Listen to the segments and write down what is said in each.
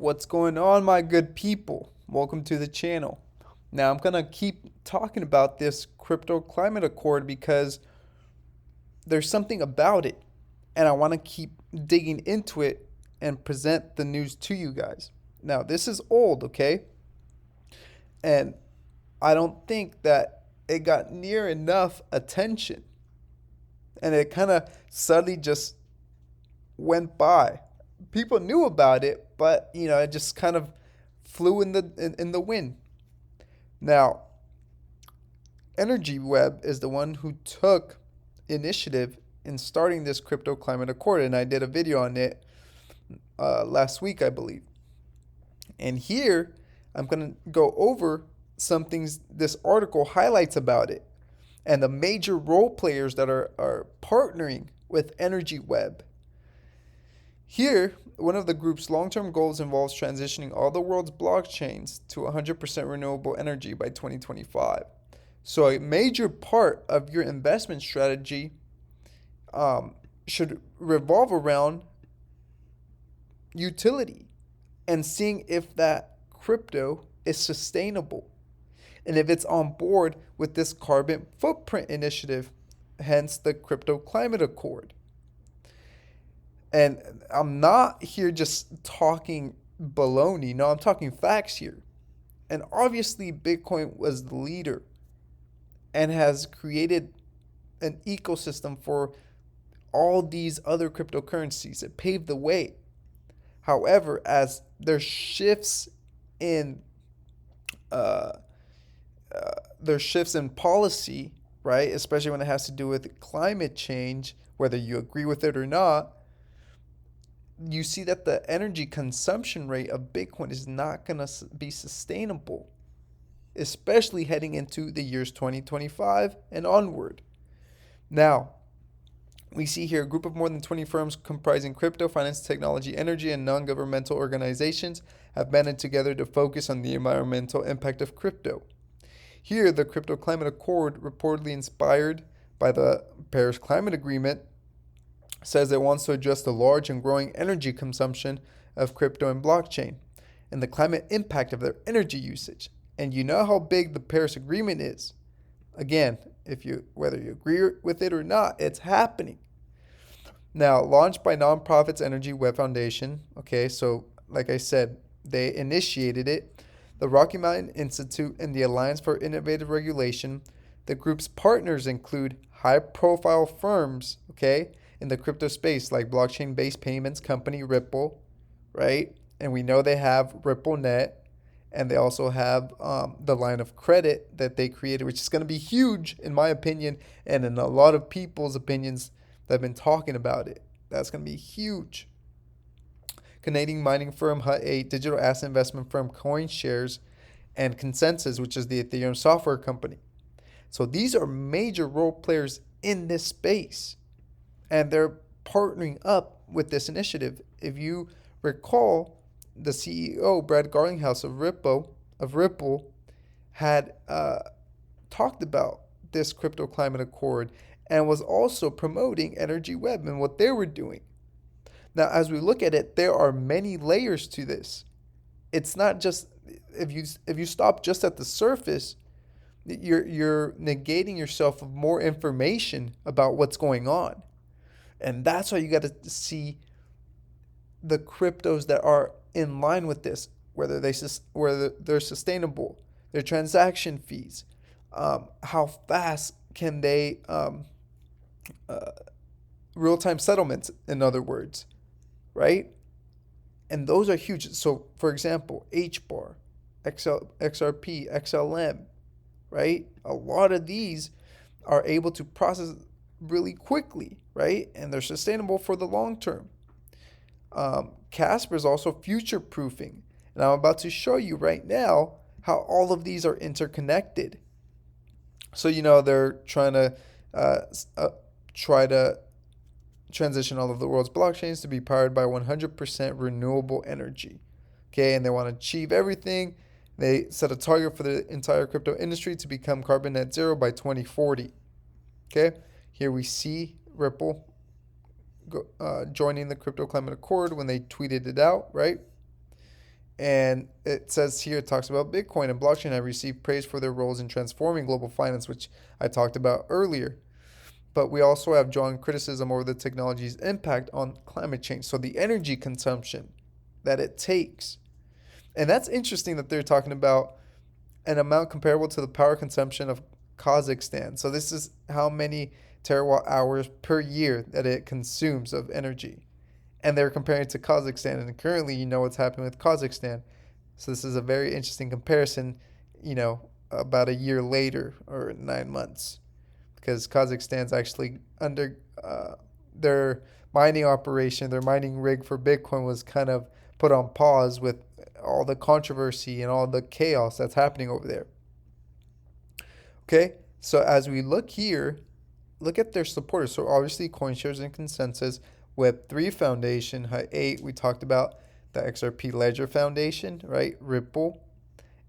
What's going on, my good people? Welcome to the channel. Now, I'm going to keep talking about this crypto climate accord because there's something about it, and I want to keep digging into it and present the news to you guys. Now, this is old, okay? And I don't think that it got near enough attention, and it kind of suddenly just went by. People knew about it, but it just kind of flew in the wind. Now, Energy Web is the one who took initiative in starting this crypto climate accord, and I did a video on it last week, I believe. And here I'm going to go over some things this article highlights about it and the major role players that are partnering with Energy Web. Here, one of the group's long-term goals involves transitioning all the world's blockchains to 100% renewable energy by 2025. So a major part of your investment strategy should revolve around utility and seeing if that crypto is sustainable and if it's on board with this carbon footprint initiative, hence the Crypto Climate Accord. And I'm not here just talking baloney. No, I'm talking facts here. And obviously, Bitcoin was the leader and has created an ecosystem for all these other cryptocurrencies. It paved the way. However, as there's shifts in policy, right, especially when it has to do with climate change, whether you agree with it or not, you see that the energy consumption rate of Bitcoin is not going to be sustainable, especially heading into the years 2025 and onward. Now, we see here a group of more than 20 firms comprising crypto, finance, technology, energy, and non-governmental organizations have banded together to focus on the environmental impact of crypto. Here, the Crypto Climate Accord, reportedly inspired by the Paris Climate Agreement, says it wants to address the large and growing energy consumption of crypto and blockchain and the climate impact of their energy usage. And you know how big the Paris Agreement is. Again, whether you agree with it or not, it's happening. Now, launched by nonprofits Energy Web Foundation, okay, so like I said, they initiated it, the Rocky Mountain Institute, and the Alliance for Innovative Regulation. The group's partners include high-profile firms, okay, in the crypto space, like blockchain-based payments company Ripple, right? And we know they have RippleNet, and they also have the line of credit that they created, which is going to be huge, in my opinion, and in a lot of people's opinions that have been talking about it. That's going to be huge. Canadian mining firm Hut 8, digital asset investment firm CoinShares, and Consensus, which is the Ethereum software company. So these are major role players in this space, and they're partnering up with this initiative. If you recall, the CEO, Brad Garlinghouse of Ripple, had talked about this Crypto Climate Accord and was also promoting Energy Web and what they were doing. Now, as we look at it, there are many layers to this. It's not just, if you stop just at the surface, you're negating yourself of more information about what's going on. And that's why you got to see the cryptos that are in line with this, whether they're sustainable, their transaction fees, how fast can they real-time settlements, in other words, right? And those are huge. So, for example, HBAR, XRP, XLM, right? A lot of these are able to process really quickly, right? And they're sustainable for the long term. Casper is also future proofing. And I'm about to show you right now how all of these are interconnected. So, they're trying to transition all of the world's blockchains to be powered by 100% renewable energy. Okay, and they want to achieve everything. They set a target for the entire crypto industry to become carbon net zero by 2040. Okay, here we see Ripple joining the Crypto Climate Accord when they tweeted it out, right? And it says here, it talks about Bitcoin and blockchain have received praise for their roles in transforming global finance, which I talked about earlier. But we also have drawn criticism over the technology's impact on climate change. So the energy consumption that it takes. And that's interesting that they're talking about an amount comparable to the power consumption of Kazakhstan. So this is how many terawatt hours per year that it consumes of energy. And they're comparing it to Kazakhstan. And currently, you know what's happening with Kazakhstan. So this is a very interesting comparison, about a year later or 9 months. Because Kazakhstan's actually under their mining operation, their mining rig for Bitcoin was kind of put on pause with all the controversy and all the chaos that's happening over there. Okay, so as we look here, look at their supporters. So obviously CoinShares and Consensus, Web3 Foundation, Hut 8, we talked about the XRP Ledger Foundation, right? Ripple.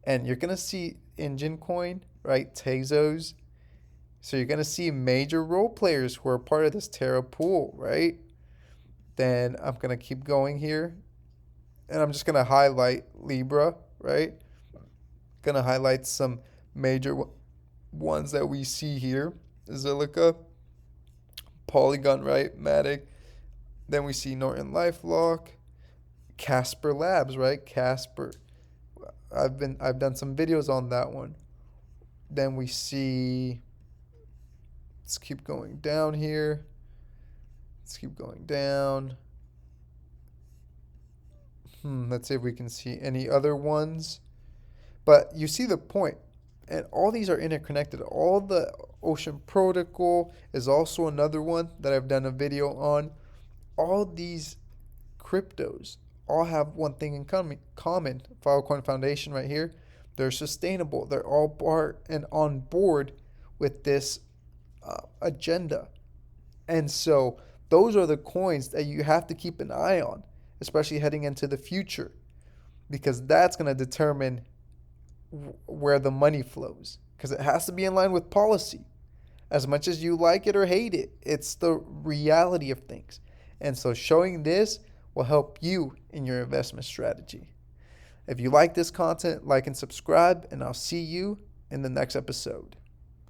And you're going to see Engine Coin, right? Tezos. So you're going to see major role players who are part of this Terra pool, right? Then I'm going to keep going here. And I'm just going to highlight Libra, right? Going to highlight some major ones that we see here. Zilliqa, Polygon, right? Matic. Then we see Norton LifeLock, Casper Labs, right? Casper. I've done some videos on that one. Then we see, let's keep going down here. Let's keep going down. Let's see if we can see any other ones. But you see the point. And all these are interconnected. All the Ocean Protocol is also another one that I've done a video on. All these cryptos all have one thing in common. Filecoin Foundation right here. They're sustainable. They're all part and on board with this agenda. And so those are the coins that you have to keep an eye on, especially heading into the future, because that's going to determine where the money flows, because it has to be in line with policy. As much as you like it or hate it, it's the reality of things. And so showing this will help you in your investment strategy. If you like this content, like and subscribe, and I'll see you in the next episode.